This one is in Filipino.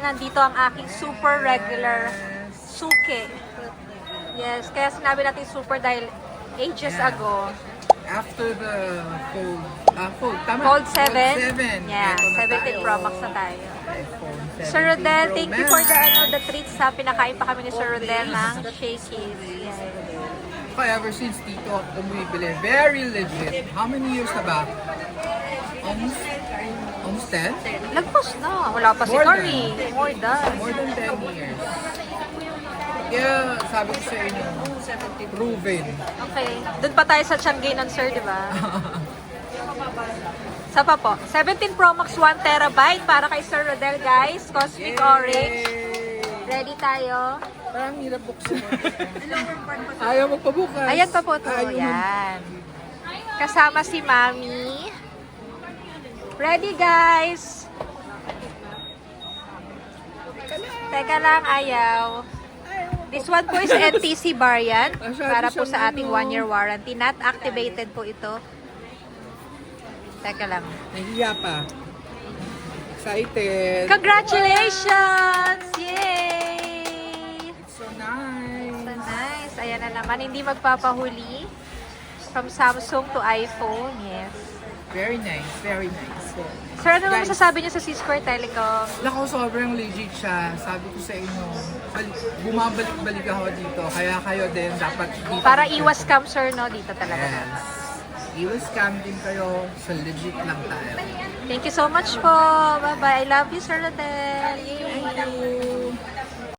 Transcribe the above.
nandito ang aking super regular suke. Yes, kaya sinabi natin super dahil ages ago. After the Fold, tama? Fold 7. 7. Yeah, Eto na 17 tayo. Pro Max na tayo. iPhone 17 Sir Rodel, Pro thank you Max. for the treats ha. Pinakain pa kami ni Sir Rodel ng shakies. Yes. Okay, ever since Tito ako bumibili, very legit. How many years na ba? Almost 10? Lagpas na. Wala pa si More Cory. More than. More than 10 years. Kaya sabi ko sa inyo, proven. Okay. Doon pa tayo sa Tiangay ng Sir, di ba? Sa pa po. 17 Pro Max 1 terabyte para kay Sir Rodel, guys. Cosmic Orange. Ready tayo. Parang hirap buksan. Ayaw magpabukas. Ayan pa po to. Ayaw Yan. Kasama si Mami. Ready, guys. Teka lang, ayaw. This one po is NTC variant. Para po sa ating 1-year warranty. Not activated po ito. Teka lang. Nahiya pa. Excited. Congratulations! Yay! It's so nice. So nice. Ayan na naman. Hindi magpapahuli. From Samsung to iPhone. Yes. Very nice. Very nice. Sir, ano naman Guys, masasabi niyo sa C-Square Telecom? Nako, sobrang legit siya. Sabi ko sa inyo, bumabalik-balik ako dito. Kaya kayo din dapat dito. Para iwas scam, sir, no? Dito talaga. Yes. Iwas scam din kayo. So legit lang tayo. Thank you so much po. Bye-bye. I love you, Sir Rodel. Yay! Thank you.